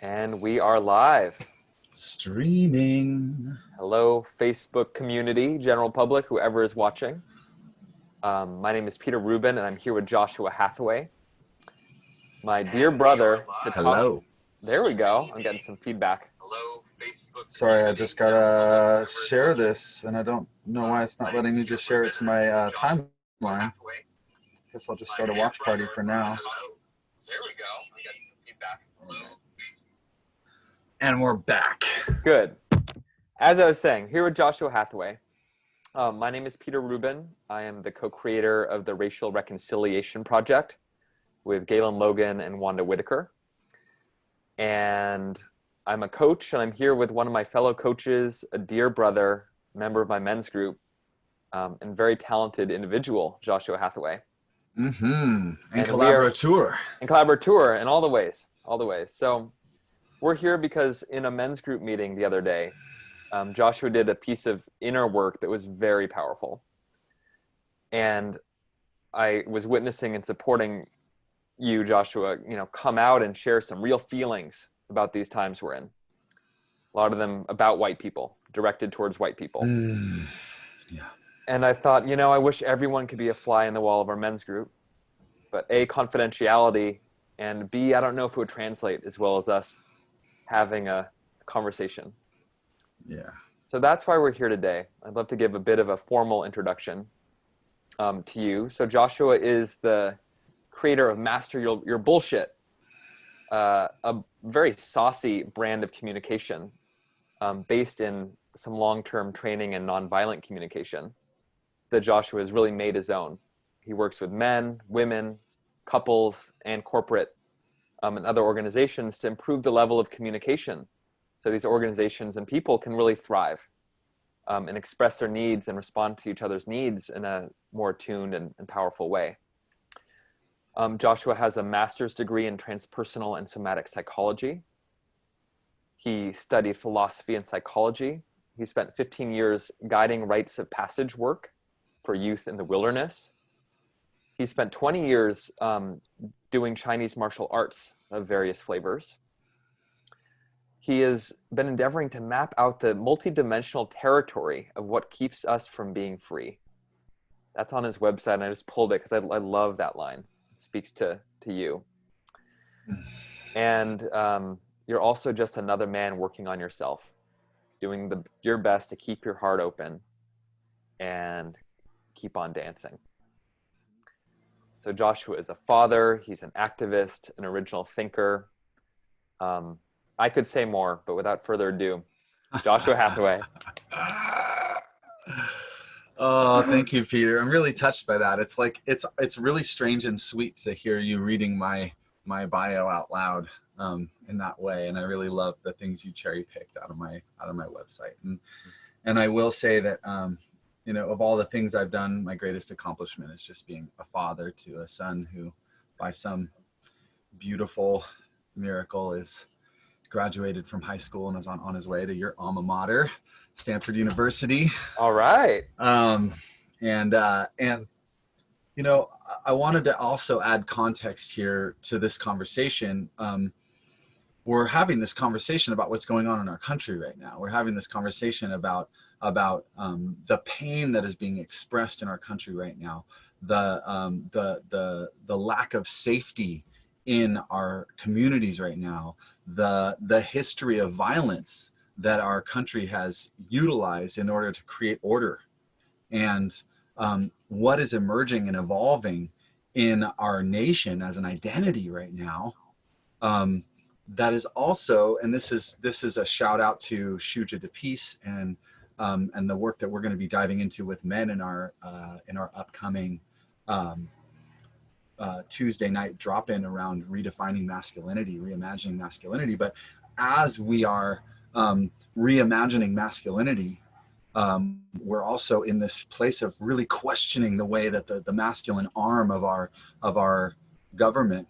And we are live. Streaming. Hello, Facebook community, general public, whoever is watching. My name is Peter Rubin, and I'm here with Joshua Hathaway, my dear brother. Hello. There we go. I'm getting some feedback. Hello, Facebook. Sorry, I just gotta share this, and I don't know why it's not letting me just share it to my timeline. Guess I'll just start a watch party for now. There we go. I'm getting some feedback. Hello. And we're back. Good. As I was saying, here with Joshua Hathaway. My name is Peter Rubin. I am the co-creator of the Racial Reconciliation Project with Gaylon, Logan, and Wanda Whitaker. And I'm a coach, and I'm here with one of my fellow coaches, a dear brother, member of my men's group, and very talented individual, Joshua Hathaway. And collaborateur. And collaborateur in all the ways, So we're here because in a men's group meeting the other day, Joshua did a piece of inner work that was very powerful. And I was witnessing and supporting you, Joshua, come out and share some real feelings about these times we're in. A lot of them about white people, directed towards white people. Yeah. And I thought, I wish everyone could be a fly in the wall of our men's group. But A, confidentiality, and B, I don't know if it would translate as well as us having a conversation. Yeah. So that's why we're here today. I'd love to give a bit of a formal introduction to you. So Joshua is the creator of Master Your Bullshit, a very saucy brand of communication based in some long-term training and nonviolent communication that Joshua has really made his own. He works with men, women, couples, and corporate and other organizations to improve the level of communication so these organizations and people can really thrive and express their needs and respond to each other's needs in a more attuned and powerful way. Joshua has a master's degree in transpersonal and somatic psychology. He studied philosophy and psychology. He spent 15 years guiding rites of passage work for youth in the wilderness. He spent 20 years doing Chinese martial arts of various flavors. He has been endeavoring to map out the multidimensional territory of what keeps us from being free. That's on his website, and I just pulled it because I love that line. It speaks to you. And you're also just another man working on yourself, doing your best to keep your heart open and keep on dancing. So Joshua is a father, he's an activist, an original thinker. I could say more, but without further ado, Joshua Hathaway. Oh, thank you, Peter. I'm really touched by that. It's like it's really strange and sweet to hear you reading my bio out loud in that way, and I really love the things you cherry picked out of my website. And I will say that of all the things I've done, my greatest accomplishment is just being a father to a son who, by some beautiful miracle, is graduated from high school and is on his way to your alma mater, Stanford University. All right. I wanted to also add context here to this conversation. We're having this conversation about what's going on in our country right now. We're having this conversation about the pain that is being expressed in our country right now, the lack of safety in our communities right now, the history of violence that our country has utilized in order to create order, and what is emerging and evolving in our nation as an identity right now. That is also, and this is a shout out to Shuja de Peace and the work that we're going to be diving into with men in our upcoming Tuesday night drop-in around redefining masculinity, reimagining masculinity. But as we are reimagining masculinity, we're also in this place of really questioning the way that the masculine arm of our government,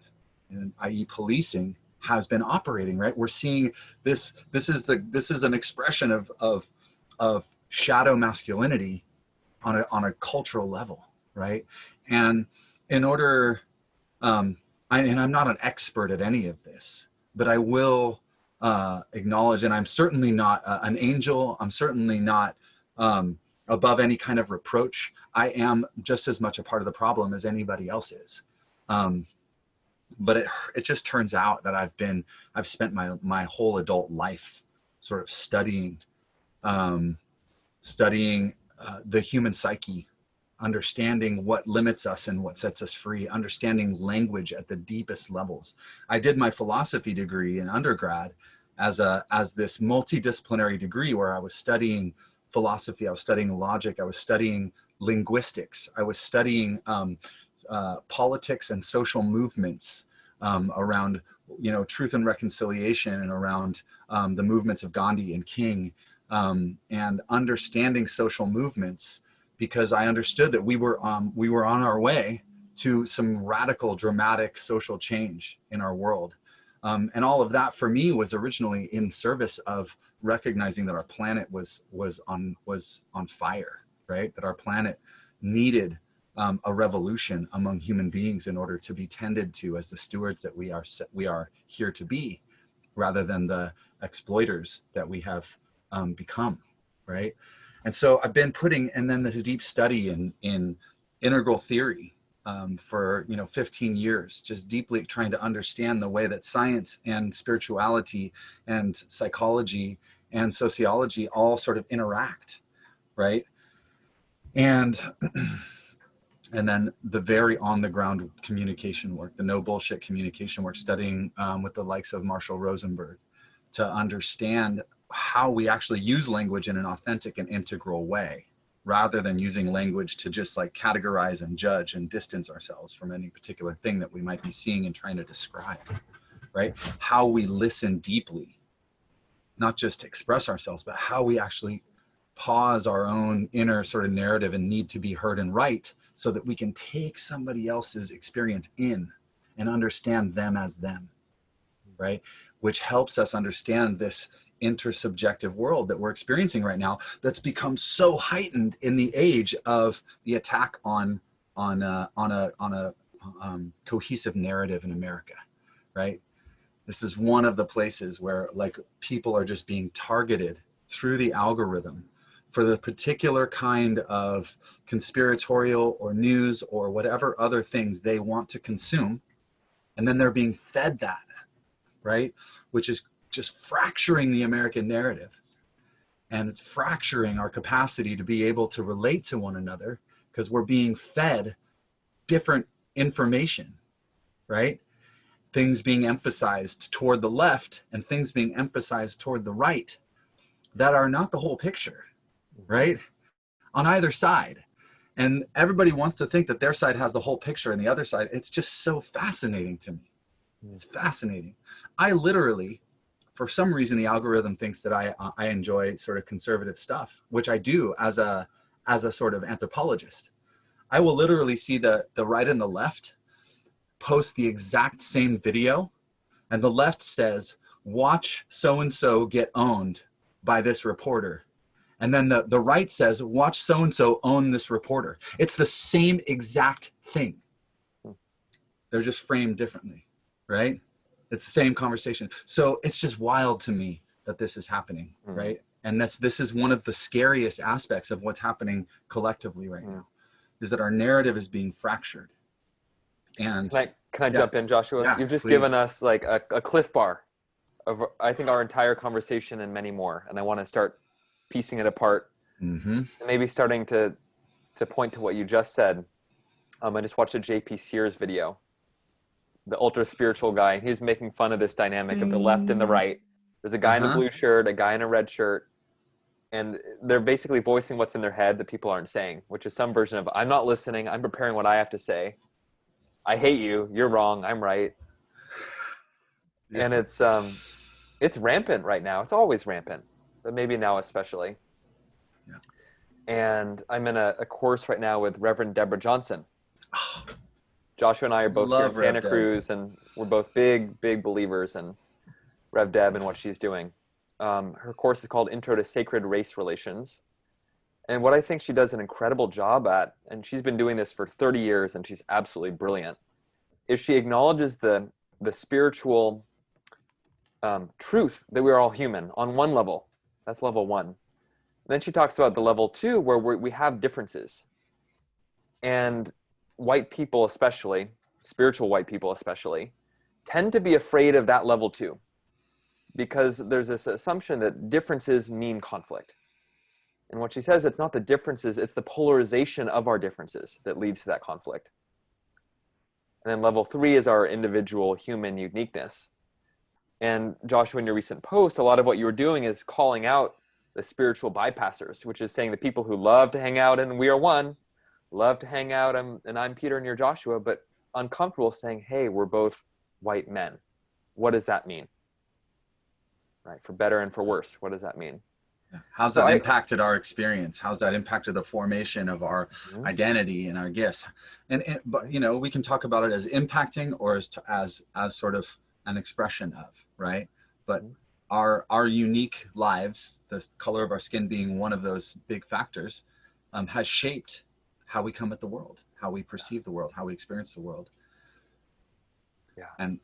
i.e. policing, has been operating. Right, we're seeing this. This is an expression of shadow masculinity on a cultural level, right? And in order, and I'm not an expert at any of this, but I will acknowledge, and I'm certainly not an angel. I'm certainly not above any kind of reproach. I am just as much a part of the problem as anybody else is. But it just turns out that I've spent my whole adult life sort of studying the human psyche, understanding what limits us and what sets us free, understanding language at the deepest levels. I did my philosophy degree in undergrad as this multidisciplinary degree where I was studying philosophy, I was studying logic, I was studying linguistics, I was studying politics and social movements around, truth and reconciliation, and around the movements of Gandhi and King, and understanding social movements, because I understood that we were on our way to some radical, dramatic social change in our world. And all of that for me was originally in service of recognizing that our planet was on fire, right? That our planet needed a revolution among human beings in order to be tended to as the stewards that we are here to be, rather than the exploiters that we have become, right? And so I've been and then this deep study in integral theory for 15 years, just deeply trying to understand the way that science and spirituality and psychology and sociology all sort of interact, right? And then the very on the ground communication work, the no bullshit communication work, studying with the likes of Marshall Rosenberg to understand how we actually use language in an authentic and integral way, rather than using language to just like categorize and judge and distance ourselves from any particular thing that we might be seeing and trying to describe, right? How we listen deeply, not just to express ourselves, but how we actually pause our own inner sort of narrative and need to be heard and right, so that we can take somebody else's experience in and understand them as them, right? Which helps us understand this intersubjective world that we're experiencing right now, that's become so heightened in the age of the attack on a cohesive narrative in America, right? This is one of the places where like people are just being targeted through the algorithm for the particular kind of conspiratorial or news or whatever other things they want to consume, and then they're being fed that, right? Which is just fracturing the American narrative, and it's fracturing our capacity to be able to relate to one another, because we're being fed different information, right? Things being emphasized toward the left and things being emphasized toward the right that are not the whole picture, right? On either side. And everybody wants to think that their side has the whole picture and the other side. It's just so fascinating to me. It's fascinating. I literally, for some reason, the algorithm thinks that I enjoy sort of conservative stuff, which I do as a sort of anthropologist. I will literally see the right and the left post the exact same video, and the left says, watch so-and-so get owned by this reporter. And then the right says, watch so-and-so own this reporter. It's the same exact thing. They're just framed differently, right? It's the same conversation. So it's just wild to me that this is happening, right? And this is one of the scariest aspects of what's happening collectively right now, is that our narrative is being fractured. And can I jump in, Joshua? Yeah, You've just please. given us like a Cliff Bar of, I think, our entire conversation and many more. And I want to start piecing it apart, and maybe starting to point to what you just said. I just watched a JP Sears video, the ultra spiritual guy. He's making fun of this dynamic of the left and the right. There's a guy in a blue shirt, a guy in a red shirt, and they're basically voicing what's in their head that people aren't saying, which is some version of, I'm not listening, I'm preparing what I have to say. I hate you, you're wrong, I'm right. Yeah. And it's rampant right now. It's always rampant, but maybe now especially. Yeah. And I'm in a course right now with Reverend Deborah Johnson. Joshua and I are both here in Santa Cruz, and we're both big believers in Rev Deb and what she's doing. Her course is called Intro to Sacred Race Relations. And what I think she does an incredible job at, and she's been doing this for 30 years and she's absolutely brilliant, is she acknowledges the spiritual truth that we're all human on one level. That's level one. Then she talks about the level two, where we have differences. And white people especially, spiritual white people especially, tend to be afraid of that level two, because there's this assumption that differences mean conflict. And what she says, it's not the differences, it's the polarization of our differences that leads to that conflict. And then level three is our individual human uniqueness. And Joshua, in your recent post, a lot of what you were doing is calling out the spiritual bypassers, which is saying the people who love to hang out and we are one, love to hang out and I'm Peter and you're Joshua, but uncomfortable saying, hey, we're both white men. What does that mean? Right? For better and for worse, what does that mean? How's that impacted our experience? How's that impacted the formation of our identity and our gifts? But you know, we can talk about it as impacting or as sort of an expression of, right? But our unique lives, the color of our skin being one of those big factors, has shaped how we come at the world, how we perceive the world, how we experience the world. Yeah. And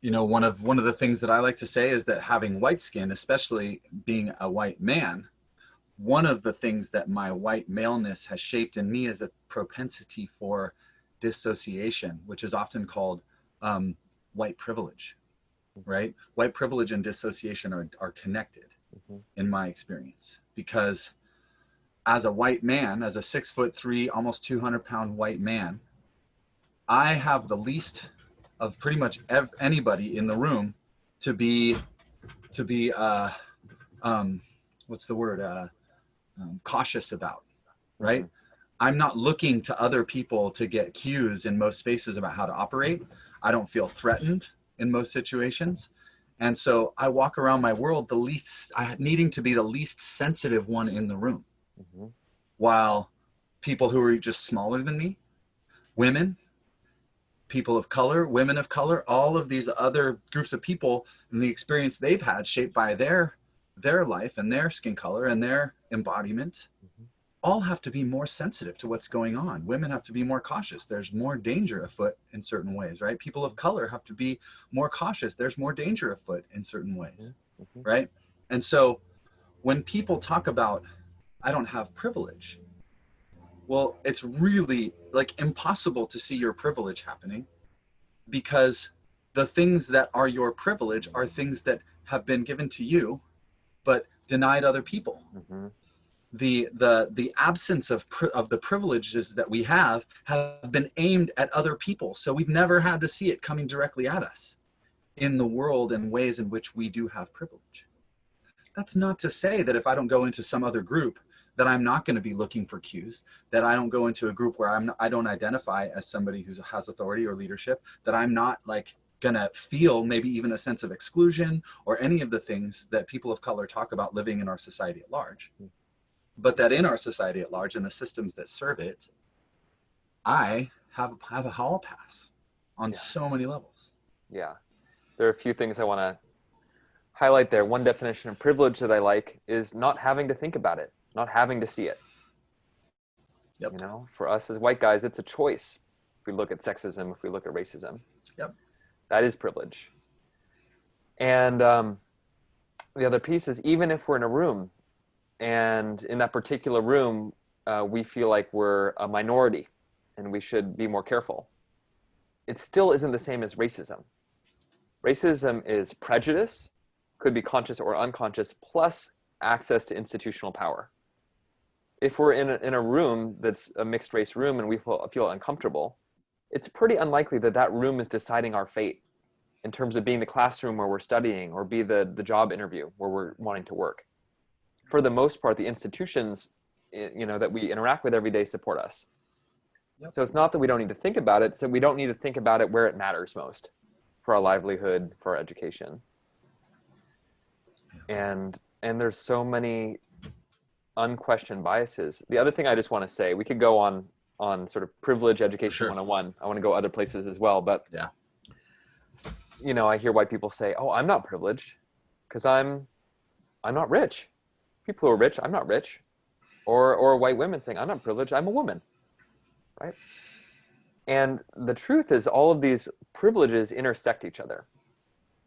you know, one of the things that I like to say is that having white skin, especially being a white man, one of the things that my white maleness has shaped in me is a propensity for dissociation, which is often called white privilege, right? White privilege and dissociation are connected in my experience, because as a white man, as a 6'3", almost 200-pound white man, I have the least of pretty much anybody in the room to be what's the word, cautious about, right? I'm not looking to other people to get cues in most spaces about how to operate. I don't feel threatened in most situations. And so I walk around my world needing to be the least sensitive one in the room. While people who are just smaller than me, women, people of color, women of color, all of these other groups of people and the experience they've had shaped by their life and their skin color and their embodiment, all have to be more sensitive to what's going on. Women have to be more cautious. There's more danger afoot in certain ways, right? People of color have to be more cautious. There's more danger afoot in certain ways, right? And so when people talk about, I don't have privilege, well, it's really like impossible to see your privilege happening, because the things that are your privilege are things that have been given to you, but denied other people. The absence of the privileges that we have been aimed at other people. So we've never had to see it coming directly at us in the world in ways in which we do have privilege. That's not to say that if I don't go into some other group that I'm not going to be looking for cues, that I don't go into a group where I don't identify as somebody who has authority or leadership, that I'm not like going to feel maybe even a sense of exclusion or any of the things that people of color talk about living in our society at large. But that in our society at large and the systems that serve it, I have a hall pass on so many levels. Yeah. There are a few things I want to highlight there. One definition of privilege that I like is not having to think about it, not having to see it. You know, for us as white guys, it's a choice. If we look at sexism, if we look at racism, that is privilege. And the other piece is, even if we're in a room and in that particular room, we feel like we're a minority and we should be more careful, it still isn't the same as racism. Racism is prejudice, could be conscious or unconscious, plus access to institutional power. If we're in a room that's a mixed race room and we feel uncomfortable, it's pretty unlikely that that room is deciding our fate in terms of being the classroom where we're studying or be the job interview where we're wanting to work. For the most part, the institutions, you know, that we interact with every day support us. So it's not that we don't need to think about it, so we don't need to think about it where it matters most, for our livelihood, for our education. And there's so many unquestioned biases. The other thing I just want to say, we could go on sort of privilege education 101. I want to go other places as well, but you know, I hear white people say, "Oh, I'm not privileged because I'm not rich." People who are rich, I'm not rich. Or white women saying, "I'm not privileged, I'm a woman." Right? And the truth is, all of these privileges intersect each other.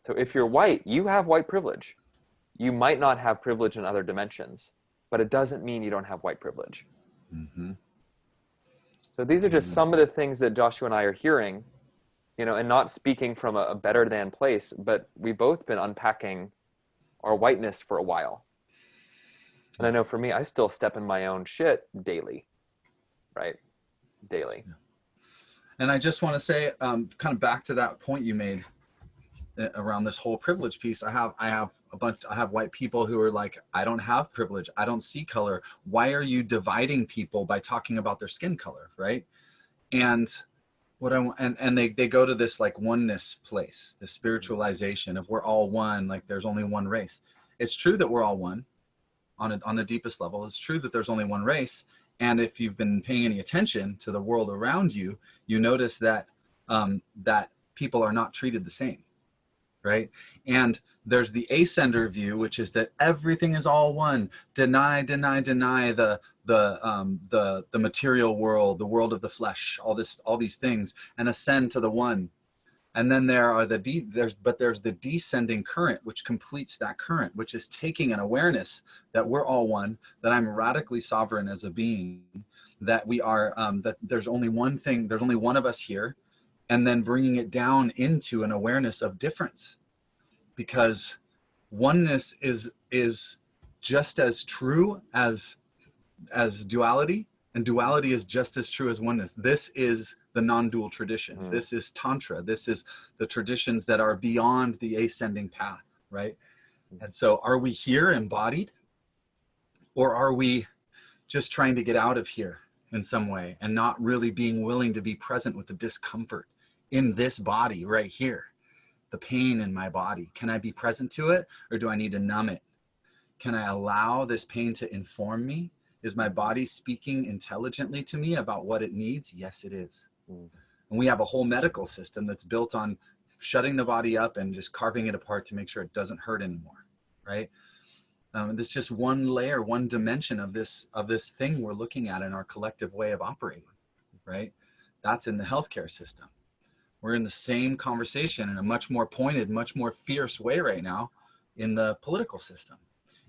So if you're white, you have white privilege. You might not have privilege in other dimensions, but it doesn't mean you don't have white privilege. Mm-hmm. So these are just some of the things that Joshua and I are hearing, you know, and not speaking from a better than place, but we've both been unpacking our whiteness for a while. And I know for me, I still step in my own shit daily, right? Daily. And I just want to say, kind of back to that point you made around this whole privilege piece. I have white people who are like, I don't have privilege. I don't see color. Why are you dividing people by talking about their skin color, right? And they go to this like oneness place, the spiritualization of we're all one, like there's only one race. It's true that we're all one on the deepest level. It's true that there's only one race. And if you've been paying any attention to the world around you, you notice that that people are not treated the same, right? And there's the ascender view, which is that everything is all one. Deny the material world, the world of the flesh, all these things, and ascend to the one. And then there's the descending current, which completes that current, which is taking an awareness that we're all one, that I'm radically sovereign as a being, that we are, that there's only one thing, there's only one of us here, and then bringing it down into an awareness of difference, because oneness is just as true as duality, and duality is just as true as oneness. This is the non-dual tradition. This is Tantra. This is the traditions that are beyond the ascending path, right? And so are we here embodied, or are we just trying to get out of here in some way and not really being willing to be present with the discomfort in this body right here, the pain in my body? Can I be present to it, or do I need to numb it? Can I allow this pain to inform me? Is my body speaking intelligently to me about what it needs? Yes, it is. And we have a whole medical system that's built on shutting the body up and just carving it apart to make sure it doesn't hurt anymore, right? This just one layer, one dimension of this thing we're looking at in our collective way of operating, right? That's in the healthcare system. We're in the same conversation in a much more pointed, much more fierce way right now in the political system,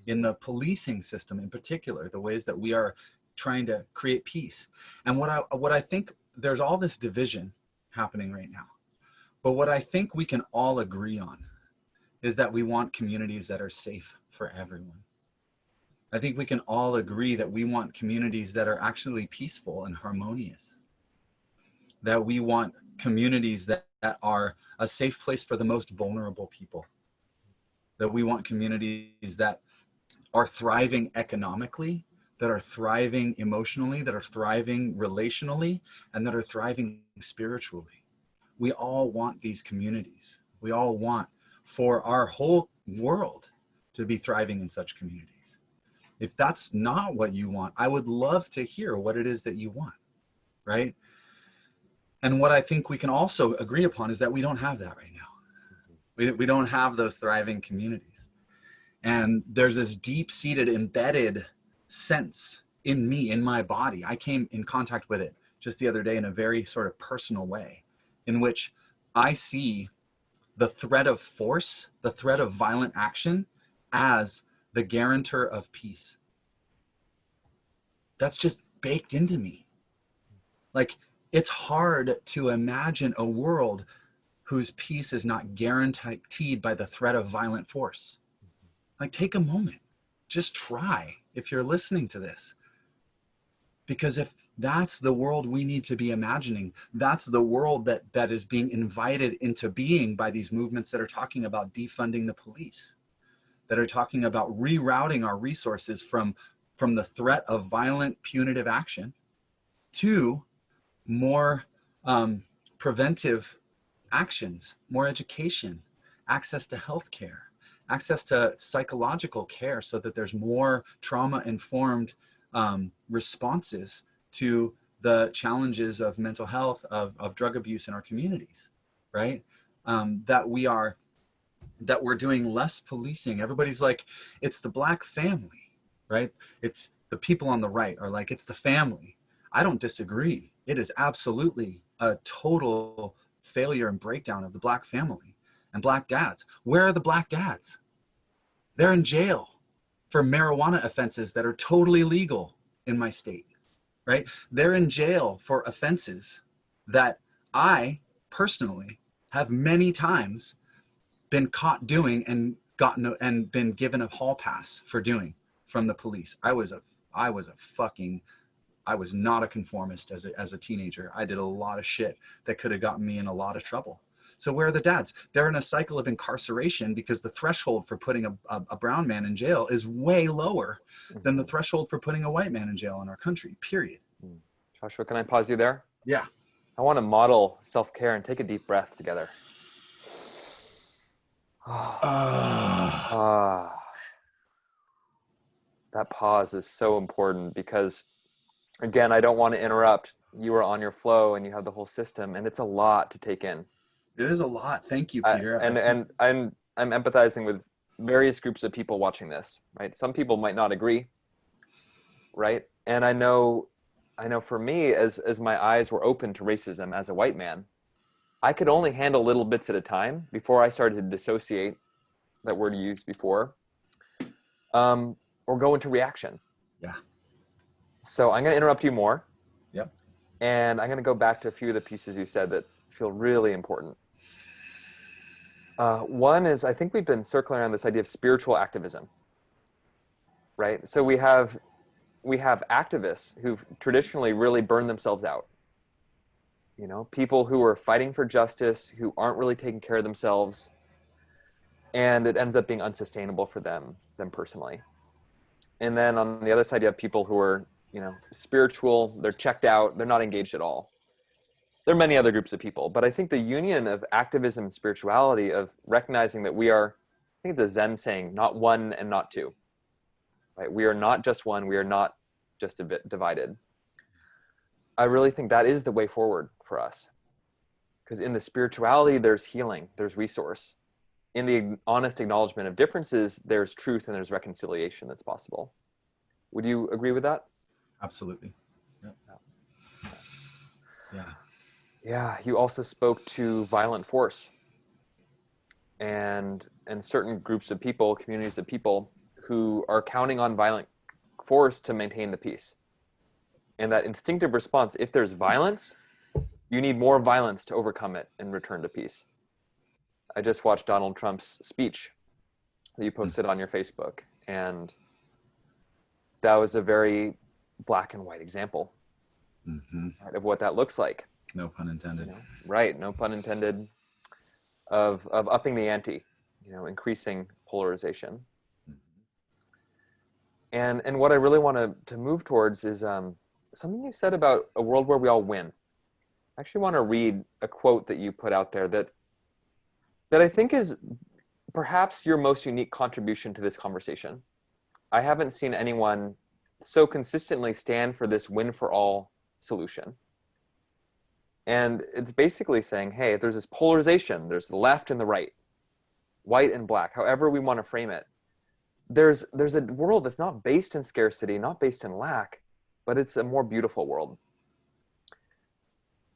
in the policing system in particular, the ways that we are trying to create peace. And what I think, there's all this division happening right now, but what I think we can all agree on is that we want communities that are safe for everyone. I think we can all agree that we want communities that are actually peaceful and harmonious, that we want communities that are a safe place for the most vulnerable people, that we want communities that are thriving economically, that are thriving emotionally, that are thriving relationally, and that are thriving spiritually. We all want these communities. We all want for our whole world to be thriving in such communities. If that's not what you want, I would love to hear what it is that you want, right? And what I think we can also agree upon is that we don't have that right now. We don't have those thriving communities. And there's this deep-seated, embedded sense in me, in my body. I came in contact with it just the other day in a very sort of personal way, in which I see the threat of force, the threat of violent action, as the guarantor of peace. That's just baked into me. Like, it's hard to imagine a world whose peace is not guaranteed by the threat of violent force. Like, take a moment, just try if you're listening to this. Because if that's the world we need to be imagining, that's the world that is being invited into being by these movements that are talking about defunding the police, that are talking about rerouting our resources from the threat of violent punitive action to more preventive actions, more education, access to healthcare, access to psychological care, so that there's more trauma-informed responses to the challenges of mental health, of drug abuse in our communities, right? That we're doing less policing. Everybody's like, it's the Black family, right? It's the people on the right are like, it's the family. I don't disagree. It is absolutely a total failure and breakdown of the Black family. and black dads. Where are the black dads? They're in jail for marijuana offenses that are totally legal in my state, right? They're in jail for offenses that I personally have many times been caught doing and been given a hall pass for doing from the police. I was not a conformist as a teenager. I did a lot of shit that could have gotten me in a lot of trouble. So where are the dads? They're in a cycle of incarceration because the threshold for putting a brown man in jail is way lower than the threshold for putting a white man in jail in our country, period. Joshua, can I pause you there? Yeah. I want to model self-care and take a deep breath together. That pause is so important because, again, I don't want to interrupt. You are on your flow and you have the whole system, and it's a lot to take in. It is a lot. Thank you, Peter. And I'm empathizing with various groups of people watching this, right? Some people might not agree, right? And I know for me, as my eyes were open to racism as a white man, I could only handle little bits at a time before I started to dissociate, that word you used before, or go into reaction. Yeah. So I'm going to interrupt you more. Yep. And I'm going to go back to a few of the pieces you said that feel really important. One is, I think we've been circling around this idea of spiritual activism, right? So we have activists who've traditionally really burned themselves out. You know, people who are fighting for justice, who aren't really taking care of themselves, and it ends up being unsustainable for them personally. And then on the other side, you have people who are, you know, spiritual, they're checked out, they're not engaged at all. There are many other groups of people, but I think the union of activism and spirituality, of recognizing that we are, I think it's a Zen saying, not one and not two, right? We are not just one, we are not just a bit divided. I really think that is the way forward for us. Because in the spirituality, there's healing, there's resource. In the honest acknowledgement of differences, there's truth and there's reconciliation that's possible. Would you agree with that? Absolutely. Yep. Yeah. Yeah, you also spoke to violent force and certain groups of people, communities of people who are counting on violent force to maintain the peace. And that instinctive response, if there's violence, you need more violence to overcome it and return to peace. I just watched Donald Trump's speech that you posted on your Facebook, and that was a very black and white example right, of what that looks like. No pun intended. You know, right, no pun intended, of upping the ante, you know, increasing polarization. And what I really want to move towards is something you said about a world where we all win. I actually want to read a quote that you put out there that I think is perhaps your most unique contribution to this conversation. I haven't seen anyone so consistently stand for this win for all solution. And it's basically saying, hey, if there's this polarization, there's the left and the right, white and black, however we want to frame it. There's a world that's not based in scarcity, not based in lack, but it's a more beautiful world.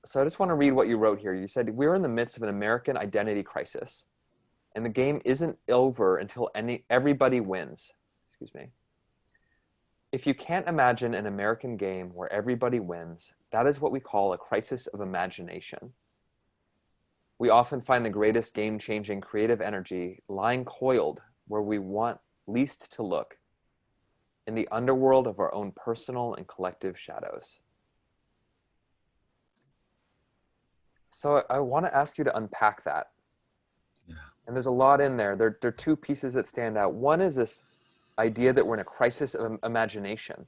So I just want to read what you wrote here. You said, we're in the midst of an American identity crisis, and the game isn't over until everybody wins. Excuse me. If you can't imagine an American game where everybody wins, that is what we call a crisis of imagination. We often find the greatest game-changing creative energy lying coiled where we want least to look, in the underworld of our own personal and collective shadows. So I want to ask you to unpack that. Yeah. And there's a lot in there. There are two pieces that stand out. One is this idea that we're in a crisis of imagination,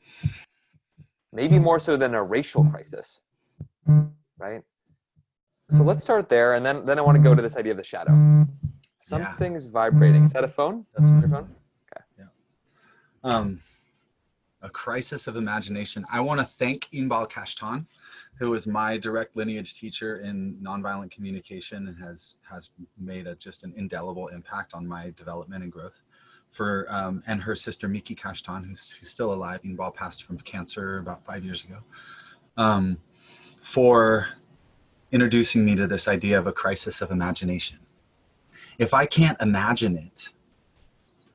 maybe more so than a racial crisis, right? So let's start there, and then I want to go to this idea of the shadow. Something's vibrating. Is that a phone? That's your phone? Okay. Yeah. A crisis of imagination. I want to thank Inbal Kashtan, who is my direct lineage teacher in nonviolent communication and has made just an indelible impact on my development and growth. And her sister Miki Kashtan, who's still alive. Inbal passed from cancer about 5 years ago. For introducing me to this idea of a crisis of imagination. If I can't imagine it,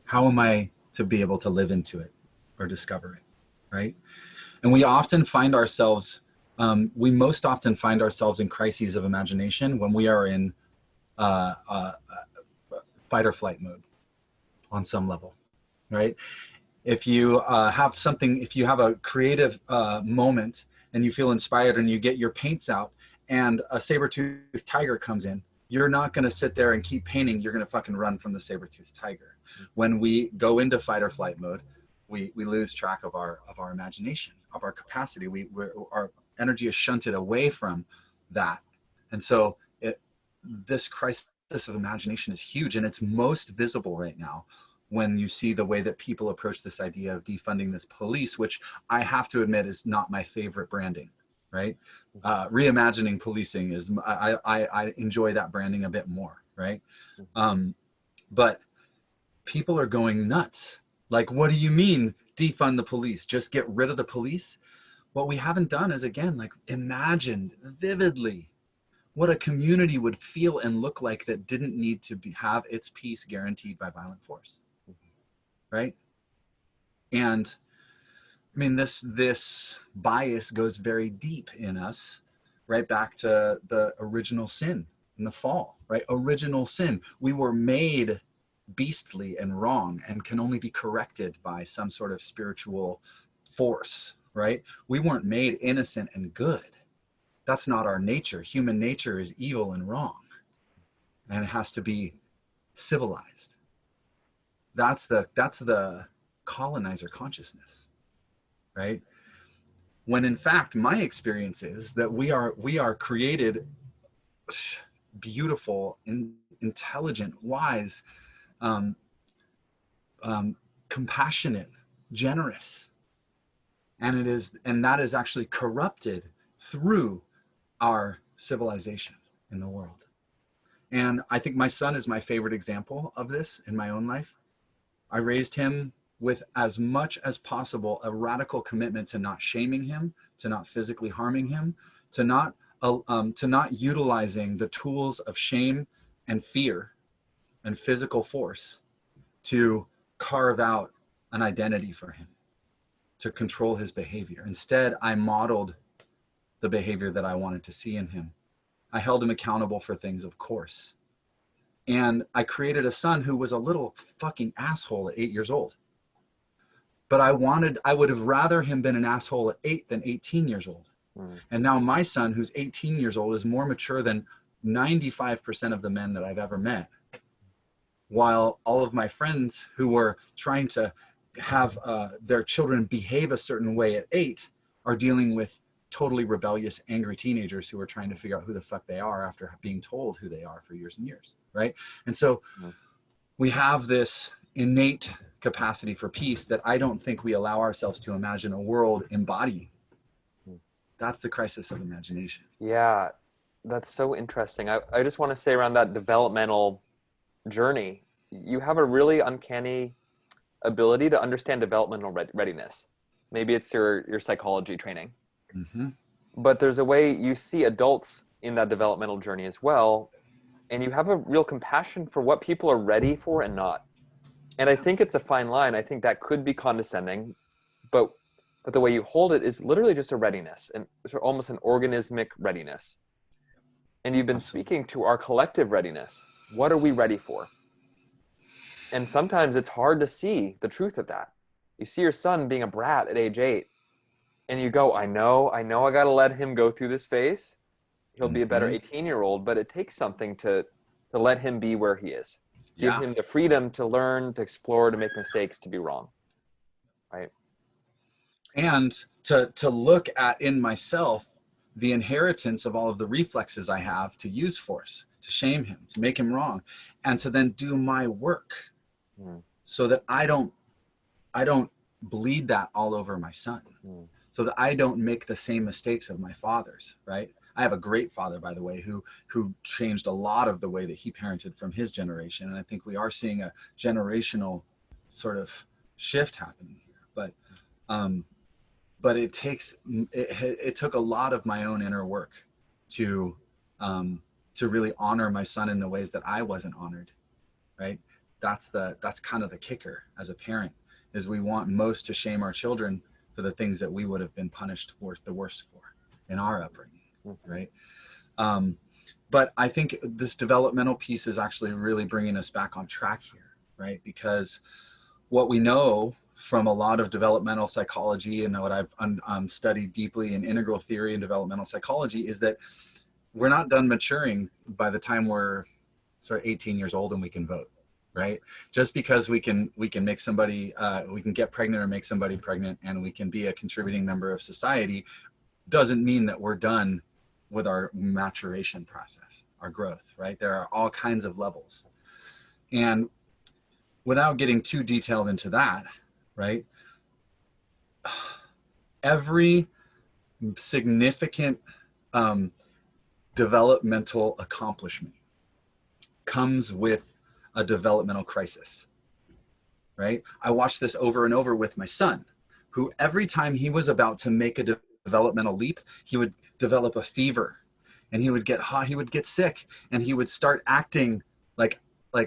how am I to be able to live into it or discover it, right? And we often find ourselves, we most often find ourselves in crises of imagination when we are in fight or flight mode on some level, right? If you have something, if you have a creative moment and you feel inspired and you get your paints out and a saber-toothed tiger comes in, you're not going to sit there and keep painting. You're going to fucking run from the saber-toothed tiger. When we go into fight or flight mode, we lose track of our imagination, of our capacity. Our energy is shunted away from that. And so this crisis of imagination is huge, and it's most visible right now when you see the way that people approach this idea of defunding this police, which I have to admit is not my favorite branding, right? Reimagining policing is, I enjoy that branding a bit more, right? But people are going nuts. Like, what do you mean defund the police? Just get rid of the police? What we haven't done is, again, like, imagined vividly what a community would feel and look like that didn't need to have its peace guaranteed by violent force, right? And I mean, this bias goes very deep in us, right back to the original sin in the fall, right? Original sin. We were made beastly and wrong and can only be corrected by some sort of spiritual force, right? We weren't made innocent and good. That's not our nature. Human nature is evil and wrong, and it has to be civilized. That's the colonizer consciousness, right? When in fact, my experience is that we are created beautiful, intelligent, wise, compassionate, generous, and that is actually corrupted through our civilization in the world. And I think my son is my favorite example of this in my own life. I raised him with, as much as possible, a radical commitment to not shaming him, to not physically harming him, to not utilizing the tools of shame and fear and physical force to carve out an identity for him, to control his behavior. Instead, I modeled the behavior that I wanted to see in him. I held him accountable for things, of course. And I created a son who was a little fucking asshole at 8 years old. But I would have rather him been an asshole at 8 than 18 years old. And now my son, who's 18 years old, is more mature than 95% of the men that I've ever met. While all of my friends who were trying to have their children behave a certain way at 8 are dealing with totally rebellious, angry teenagers who are trying to figure out who the fuck they are after being told who they are for years and years, right? And so we have this innate capacity for peace that I don't think we allow ourselves to imagine a world embodying. That's the crisis of imagination. Yeah, that's so interesting. I just want to say around that developmental journey, you have a really uncanny ability to understand developmental readiness. Maybe it's your psychology training. But there's a way you see adults in that developmental journey as well, and you have a real compassion for what people are ready for and not. And I think it's a fine line. I think that could be condescending, but the way you hold it is literally just a readiness, and sort of almost an organismic readiness. And you've been speaking to our collective readiness. What are we ready for? And sometimes it's hard to see the truth of that. You see your son being a brat at age 8, and you go, I know I got to let him go through this phase. He'll be a better 18-year-old, but it takes something to let him be where he is. Give him the freedom to learn, to explore, to make mistakes, to be wrong, right? And to look at in myself the inheritance of all of the reflexes I have to use force, to shame him, to make him wrong, and to then do my work so that I don't bleed that all over my son. So that I don't make the same mistakes of my fathers, right? I have a great father, by the way, who changed a lot of the way that he parented from his generation. And I think we are seeing a generational sort of shift happening here. But it took a lot of my own inner work to really honor my son in the ways that I wasn't honored right? That's kind of the kicker as a parent, is we want most to shame our children for the things that we would have been punished for the worst for in our upbringing, right? But I think this developmental piece is actually really bringing us back on track here, right? Because what we know from a lot of developmental psychology and what I've studied deeply in integral theory and developmental psychology is that we're not done maturing by the time we're sort of 18 years old and we can vote, right? Just because we can make somebody, we can get pregnant or make somebody pregnant and we can be a contributing member of society doesn't mean that we're done with our maturation process, our growth, right? There are all kinds of levels. And without getting too detailed into that, right? Every significant developmental accomplishment comes with a developmental crisis, right? I watched this over and over with my son, who every time he was about to make a developmental leap, he would develop a fever and he would get hot, he would get sick, and he would start acting like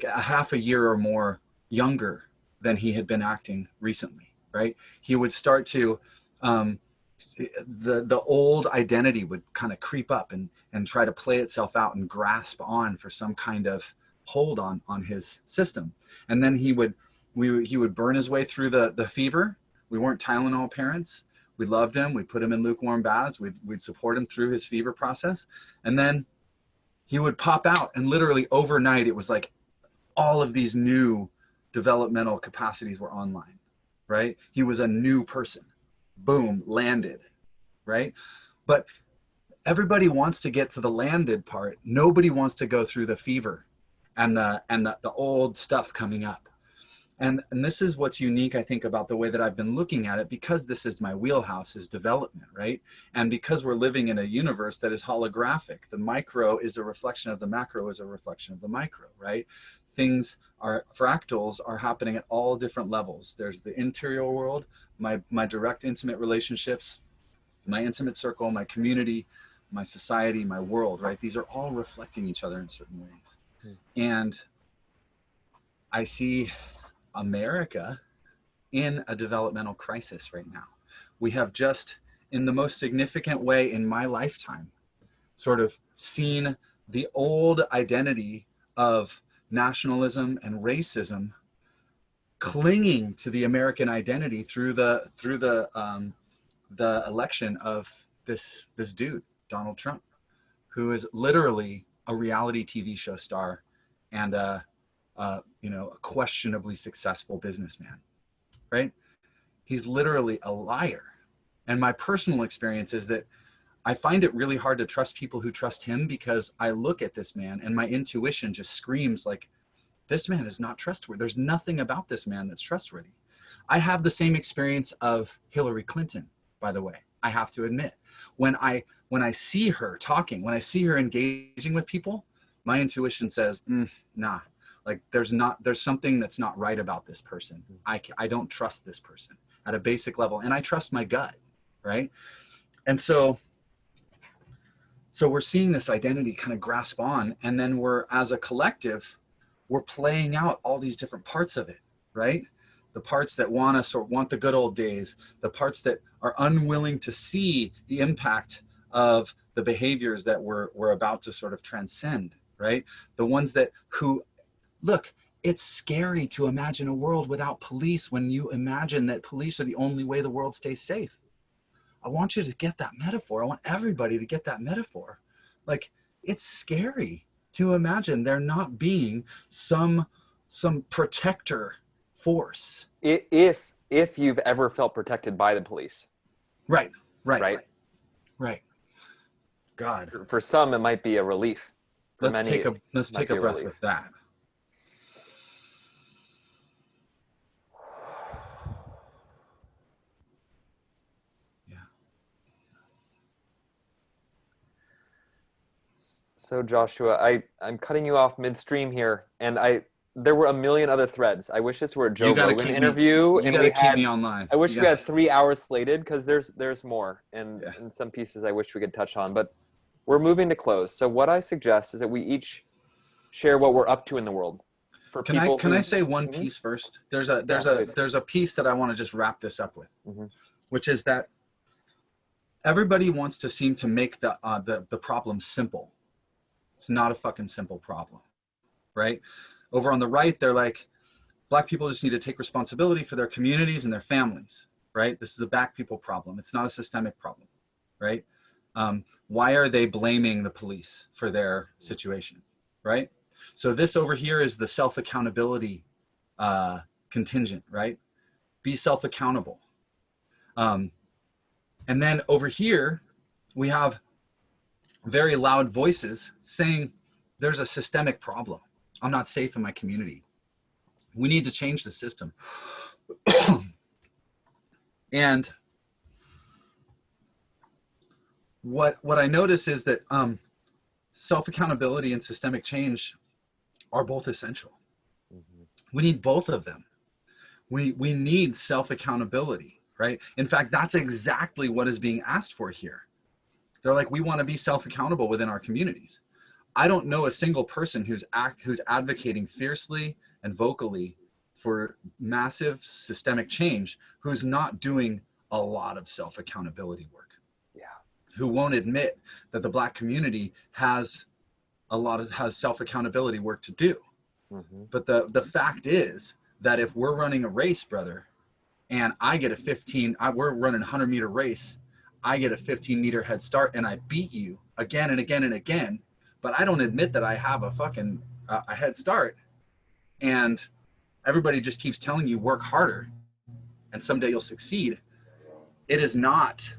a half a year or more younger than he had been acting recently, right? He would start to, the old identity would kind of creep up and try to play itself out and grasp on for some kind of hold on his system. And then he would burn his way through the fever. We weren't Tylenol parents. We loved him. We put him in lukewarm baths. We'd support him through his fever process. And then he would pop out, and literally overnight, it was like all of these new developmental capacities were online, right? He was a new person. Boom, landed, right? But everybody wants to get to the landed part. Nobody wants to go through the fever and the old stuff coming up. And this is what's unique, I think, about the way that I've been looking at it, because this is my wheelhouse, is development, right? And because we're living in a universe that is holographic, the micro is a reflection of the macro, is a reflection of the micro, right? Things are, fractals are happening at all different levels. There's the interior world, my direct intimate relationships, my intimate circle, my community, my society, my world, right? These are all reflecting each other in certain ways. And I see America in a developmental crisis right now. We have just, in the most significant way in my lifetime, sort of seen the old identity of nationalism and racism clinging to the American identity through the election of this dude, Donald Trump, who is literally a reality TV show star and a questionably successful businessman, right? He's literally a liar. And my personal experience is that I find it really hard to trust people who trust him, because I look at this man and my intuition just screams like, this man is not trustworthy. There's nothing about this man that's trustworthy. I have the same experience of Hillary Clinton, by the way. I have to admit, when I see her talking, when I see her engaging with people, my intuition says, nah, like there's something that's not right about this person. I don't trust this person at a basic level, and I trust my gut, right? And so we're seeing this identity kind of grasp on, and then we're, as a collective, we're playing out all these different parts of it, right? The parts that want us or want the good old days, the parts that are unwilling to see the impact of the behaviors that we're about to sort of transcend, right? The ones who, look, it's scary to imagine a world without police when you imagine that police are the only way the world stays safe. I want you to get that metaphor. I want everybody to get that metaphor. Like, it's scary to imagine there not being some protector force. If you've ever felt protected by the police. Right. God. For some, it might be a relief. Let's take a breath with that. So Joshua, I'm cutting you off midstream here, and there were a million other threads. I wish this were a Joe Rogan interview, and we had me online. I wish we had 3 hours slated, because there's more, and some pieces I wish we could touch on, but we're moving to close. So what I suggest is that we each share what we're up to in the world. for Can people I who, say one Mhm. piece first? There's please. a piece that I want to just wrap this up with, Mm-hmm. which is that everybody wants to seem to make the problem simple. It's not a fucking simple problem, right? Over on the right, they're like, Black people just need to take responsibility for their communities and their families, right? This is a Black people problem. It's not a systemic problem, right? Why are they blaming the police for their situation, right? So this over here is the self-accountability contingent, right? Be self-accountable. And then over here, we have very loud voices saying there's a systemic problem. I'm not safe in my community. We need to change the system. And what I notice is that self-accountability and systemic change are both essential. Mm-hmm. We need both of them. We need self-accountability, right? In fact, that's exactly what is being asked for here. They're like, we want to be self-accountable within our communities. I don't know a single person who's advocating fiercely and vocally for massive systemic change who's not doing a lot of self-accountability work. Yeah. Who won't admit that the Black community has self-accountability work to do. Mm-hmm. But the fact is that if we're running a race, brother, and I get we're running a 100-meter race, I get a 15-meter head start and I beat you again and again and again, but I don't admit that I have a fucking a head start, and everybody just keeps telling you work harder and someday you'll succeed. It is not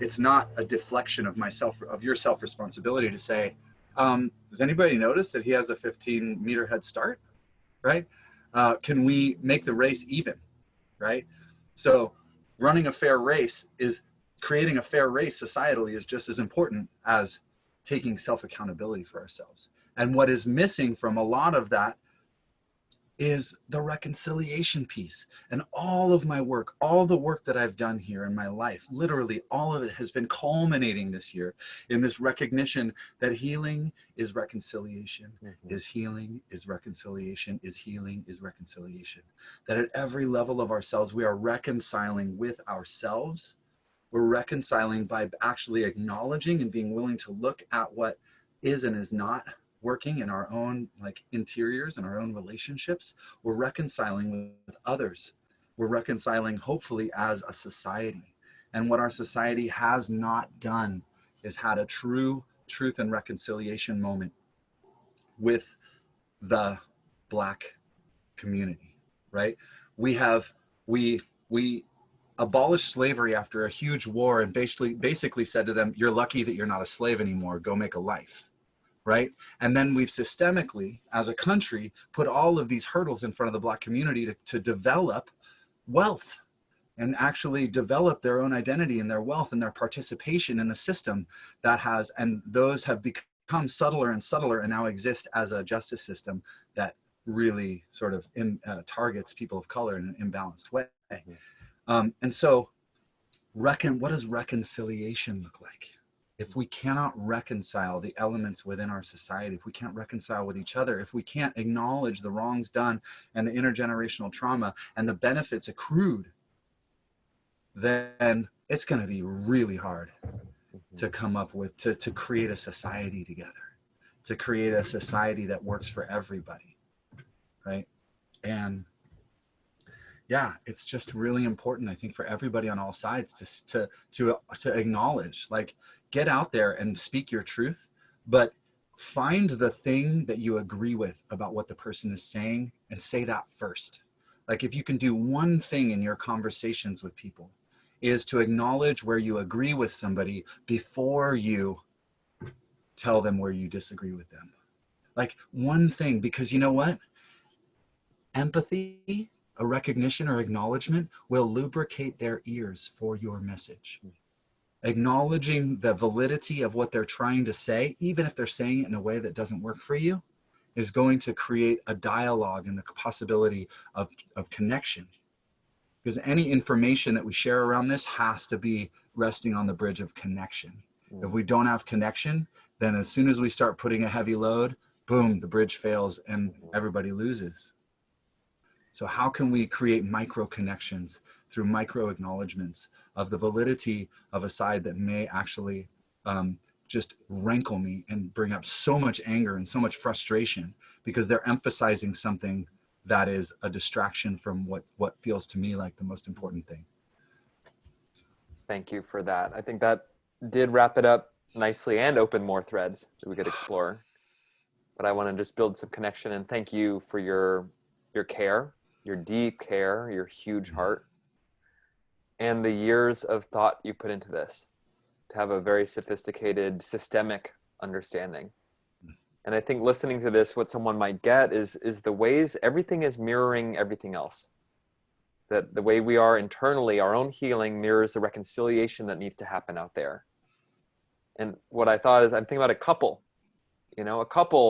it's not a deflection of your self-responsibility to say, does anybody notice that he has a 15-meter head start, right? Can we make the race even, right? So running a fair race creating a fair race societally is just as important as taking self-accountability for ourselves. And what is missing from a lot of that is the reconciliation piece. And all of my work, all the work that I've done here in my life, literally all of it has been culminating this year in this recognition that healing is reconciliation, Mm-hmm. is healing, is reconciliation, is healing, is reconciliation. That at every level of ourselves, we are reconciling with ourselves. We're reconciling by actually acknowledging and being willing to look at what is and is not working in our own interiors and our own relationships. We're reconciling with others. We're reconciling hopefully as a society. And what our society has not done is had a true truth and reconciliation moment with the Black community, right? We abolished slavery after a huge war and basically said to them, you're lucky that you're not a slave anymore, go make a life, right? And then we've systemically, as a country, put all of these hurdles in front of the Black community to develop wealth and actually develop their own identity and their wealth and their participation in the system and those have become subtler and subtler and now exist as a justice system that really sort of targets people of color in an imbalanced way. Mm-hmm. And so what does reconciliation look like? If we cannot reconcile the elements within our society, if we can't reconcile with each other, if we can't acknowledge the wrongs done and the intergenerational trauma and the benefits accrued, then it's going to be really hard to come up with, to create a society together, to create a society that works for everybody, right? And yeah, it's just really important, I think, for everybody on all sides to acknowledge, get out there and speak your truth, but find the thing that you agree with about what the person is saying and say that first. If you can do one thing in your conversations with people is to acknowledge where you agree with somebody before you tell them where you disagree with them. One thing, because you know what? Empathy, a recognition or acknowledgement will lubricate their ears for your message. Acknowledging the validity of what they're trying to say, even if they're saying it in a way that doesn't work for you, is going to create a dialogue and the possibility of connection. Because any information that we share around this has to be resting on the bridge of connection. If we don't have connection, then as soon as we start putting a heavy load, boom, the bridge fails and everybody loses. So how can we create micro connections through micro acknowledgements of the validity of a side that may actually just rankle me and bring up so much anger and so much frustration because they're emphasizing something that is a distraction from what feels to me like the most important thing. Thank you for that. I think that did wrap it up nicely and open more threads that we could explore. But I want to just build some connection and thank you for your care, your deep care, your huge heart, and the years of thought you put into this to have a very sophisticated, systemic understanding. And I think listening to this, what someone might get is the ways everything is mirroring everything else. That the way we are internally, our own healing mirrors the reconciliation that needs to happen out there. And what I thought is, I'm thinking about a couple,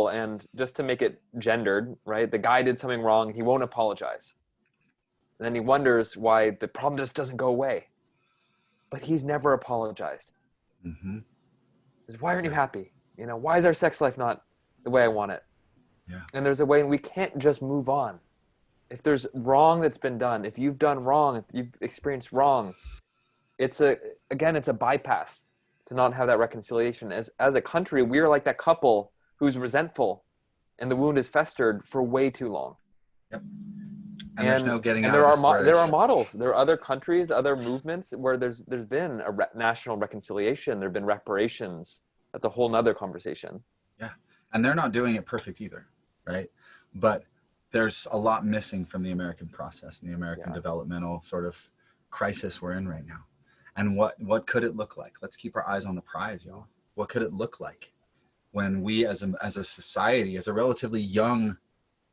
and just to make it gendered, right? The guy did something wrong, he won't apologize. And then he wonders why the problem just doesn't go away. But he's never apologized. Mm-hmm. Why aren't you happy? Why is our sex life not the way I want it? Yeah. And there's a way we can't just move on. If there's wrong that's been done, if you've done wrong, if you've experienced wrong, it's a bypass to not have that reconciliation. As a country, we are like that couple who's resentful and the wound is festered for way too long. Yep. And there's no getting out there of are there are models. There are other countries, other movements where there's been a national reconciliation. There have been reparations. That's a whole nother conversation. Yeah, and they're not doing it perfect either, right? But there's a lot missing from the American process and the American developmental sort of crisis we're in right now. And what could it look like? Let's keep our eyes on the prize, y'all. What could it look like when we as a society, as a relatively young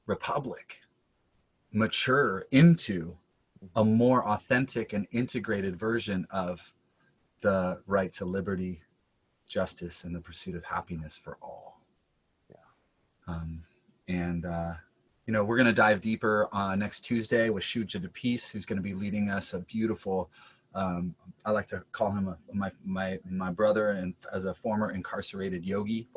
republic, mature into a more authentic and integrated version of the right to liberty, justice, and the pursuit of happiness for all? We're going to dive deeper next Tuesday with Shuja de Peace, who's going to be leading us a beautiful, I like to call him my brother, and as a formerly incarcerated yogi,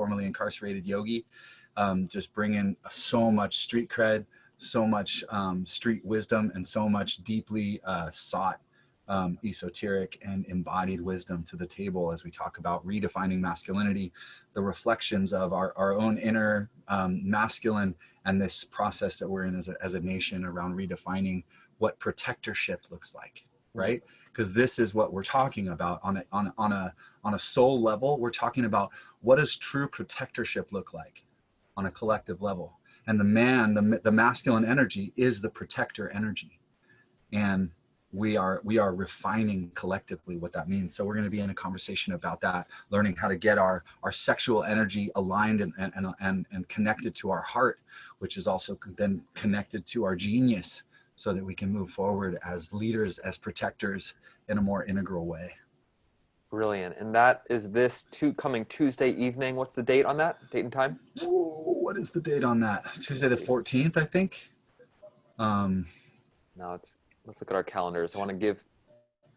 just bringing so much street cred, so much street wisdom, and so much deeply sought esoteric and embodied wisdom to the table as we talk about redefining masculinity, the reflections of our own inner masculine, and this process that we're in as a nation around redefining what protectorship looks like, right? Because this is what we're talking about on a soul level. We're talking about what does true protectorship look like on a collective level. And the masculine energy is the protector energy. And we are refining collectively what that means. So we're going to be in a conversation about that, learning how to get our sexual energy aligned and connected to our heart, which is also then connected to our genius, so that we can move forward as leaders, as protectors in a more integral way. Brilliant. And that is this coming Tuesday evening. What's the date on that? Date and time? Oh, what is the date on that? Tuesday the 14th, I think. Let's look at our calendars. I want to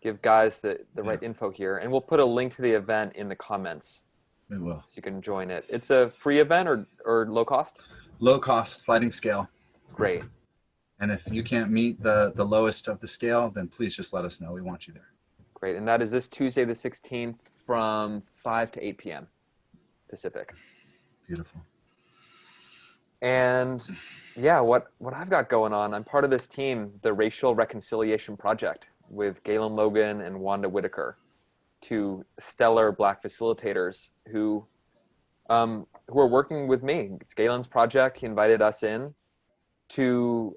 give guys the right info here, and we'll put a link to the event in the comments. We will. So you can join it. It's a free event or low cost? Low cost, sliding scale. Great. And if you can't meet the lowest of the scale, then please just let us know. We want you there. Great. And that is this Tuesday the 16th from 5 to 8 p.m. Pacific. Beautiful. And what I've got going on, I'm part of this team, the Racial Reconciliation Project, with Gaylon, Logan, and Wanda, Whitaker, two stellar Black facilitators who are working with me. It's Gaylon's project. He invited us in to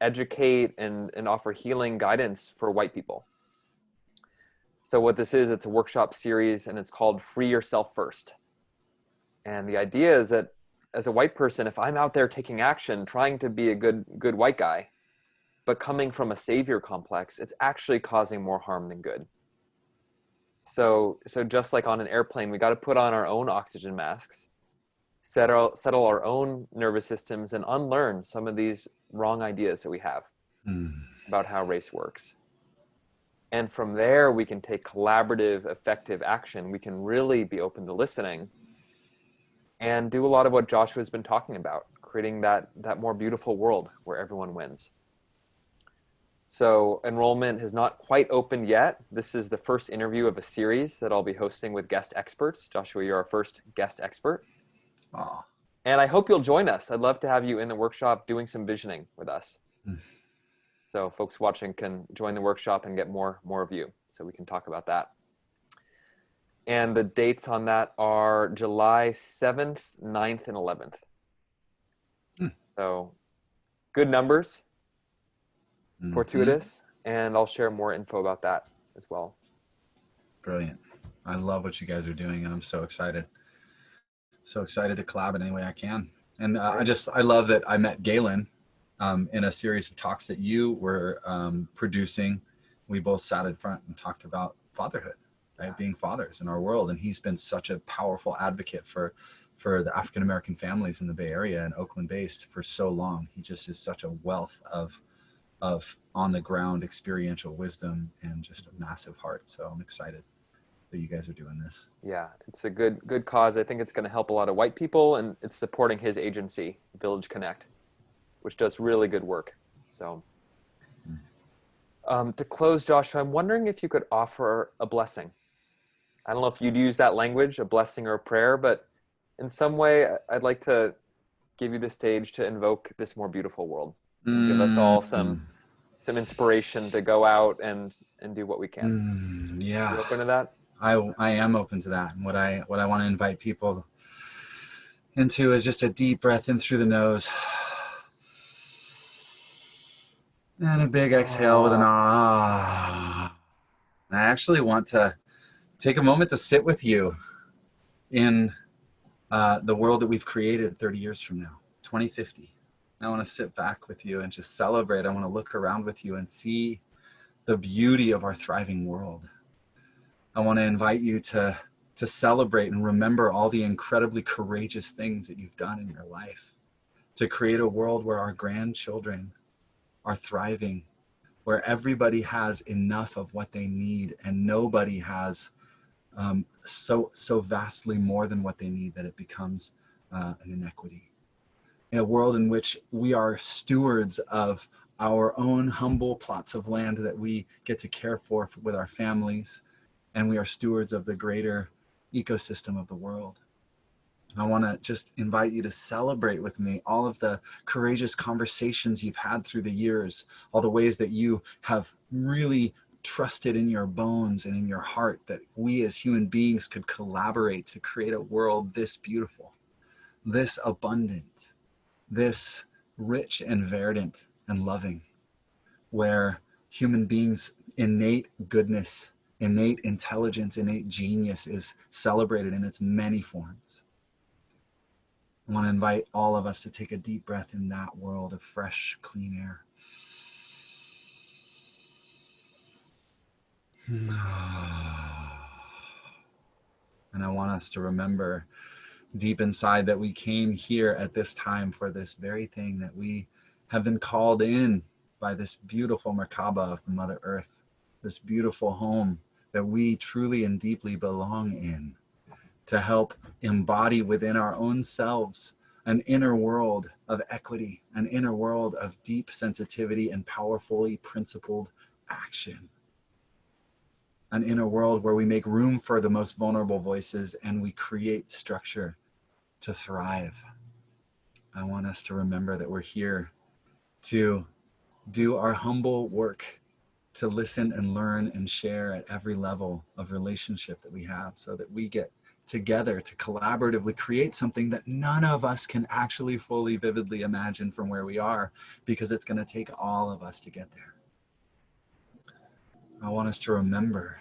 educate and offer healing guidance for white people. So what this is, it's a workshop series, and it's called Free Yourself First. And the idea is that as a white person, if I'm out there taking action, trying to be a good white guy, but coming from a savior complex, it's actually causing more harm than good. So just like on an airplane, we got to put on our own oxygen masks, settle our own nervous systems, and unlearn some of these wrong ideas that we have about how race works. And from there, we can take collaborative, effective action. We can really be open to listening and do a lot of what Joshua's been talking about, creating that more beautiful world where everyone wins. So enrollment has not quite opened yet. This is the first interview of a series that I'll be hosting with guest experts. Joshua, you're our first guest expert. Aw. And I hope you'll join us. I'd love to have you in the workshop doing some visioning with us. So folks watching can join the workshop and get more of you, so we can talk about that. And the dates on that are July 7th, 9th, and 11th. So good numbers, fortuitous, and I'll share more info about that as well. Brilliant. I love what you guys are doing, and I'm so excited. So excited to collab in any way I can. And I love that I met Gaylon in a series of talks that you were producing. We both sat in front and talked about fatherhood, right? Being fathers in our world. And he's been such a powerful advocate for the African-American families in the Bay Area and Oakland based for so long. He just is such a wealth of on the ground experiential wisdom and just a massive heart. So I'm excited that you guys are doing this. Yeah, it's a good cause. I think it's going to help a lot of white people, and it's supporting his agency, Village Connect, which does really good work. So to close, Joshua, I'm wondering if you could offer a blessing. I don't know if you'd use that language, a blessing or a prayer, but in some way, I'd like to give you the stage to invoke this more beautiful world. And give us all some inspiration to go out and do what we can. Yeah. You open to that? I am open to that. And what I want to invite people into is just a deep breath in through the nose. And a big exhale with an ah. And I actually want to take a moment to sit with you in the world that we've created 30 years from now, 2050. I want to sit back with you and just celebrate. I want to look around with you and see the beauty of our thriving world. I want to invite you to celebrate and remember all the incredibly courageous things that you've done in your life to create a world where our grandchildren are thriving, where everybody has enough of what they need and nobody has so vastly more than what they need that it becomes an inequity. In a world in which we are stewards of our own humble plots of land that we get to care for with our families, and we are stewards of the greater ecosystem of the world. I want to just invite you to celebrate with me all of the courageous conversations you've had through the years, all the ways that you have really trusted in your bones and in your heart that we as human beings could collaborate to create a world this beautiful, this abundant, this rich and verdant and loving, where human beings' innate goodness, innate intelligence, innate genius is celebrated in its many forms. I want to invite all of us to take a deep breath in that world of fresh, clean air. And I want us to remember deep inside that we came here at this time for this very thing, that we have been called in by this beautiful Merkaba of the Mother Earth, this beautiful home that we truly and deeply belong in, to help embody within our own selves an inner world of equity, an inner world of deep sensitivity and powerfully principled action. An inner world where we make room for the most vulnerable voices and we create structure to thrive. I want us to remember that we're here to do our humble work, to listen and learn and share at every level of relationship that we have, so that we get together to collaboratively create something that none of us can actually fully vividly imagine from where we are, because it's going to take all of us to get there. I want us to remember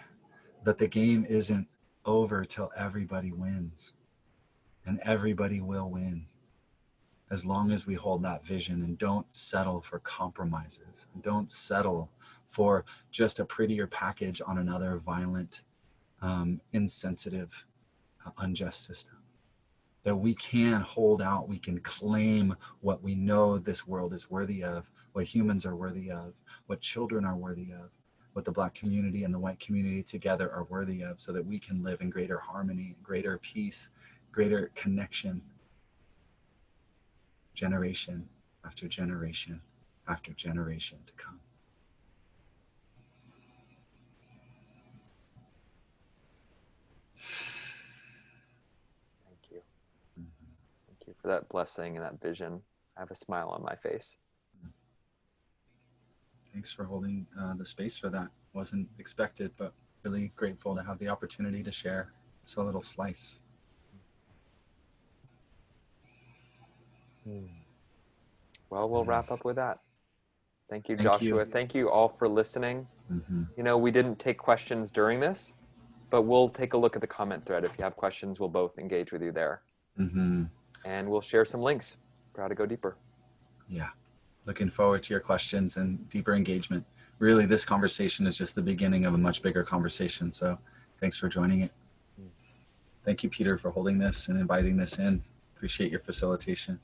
that the game isn't over till everybody wins, and everybody will win as long as we hold that vision and don't settle for compromises, and don't settle for just a prettier package on another violent, insensitive, unjust system. That we can hold out, we can claim what we know this world is worthy of, what humans are worthy of, what children are worthy of, what the Black community and the white community together are worthy of, so that we can live in greater harmony, greater peace, greater connection, generation after generation after generation to come. Thank you. Thank you for that blessing and that vision. I have a smile on my face. Thanks for holding the space for that. Wasn't expected, but really grateful to have the opportunity to share just a little slice. Well, we'll wrap up with that. Thank you, Thank Joshua. you. Thank you all for listening. Mm-hmm. You know, we didn't take questions during this, but we'll take a look at the comment thread. If you have questions, we'll both engage with you there. Mm-hmm. And we'll share some links for how to go deeper. Yeah. Looking forward to your questions and deeper engagement. Really, this conversation is just the beginning of a much bigger conversation. So thanks for joining it. Thank you, Peter, for holding this and inviting this in. Appreciate your facilitation.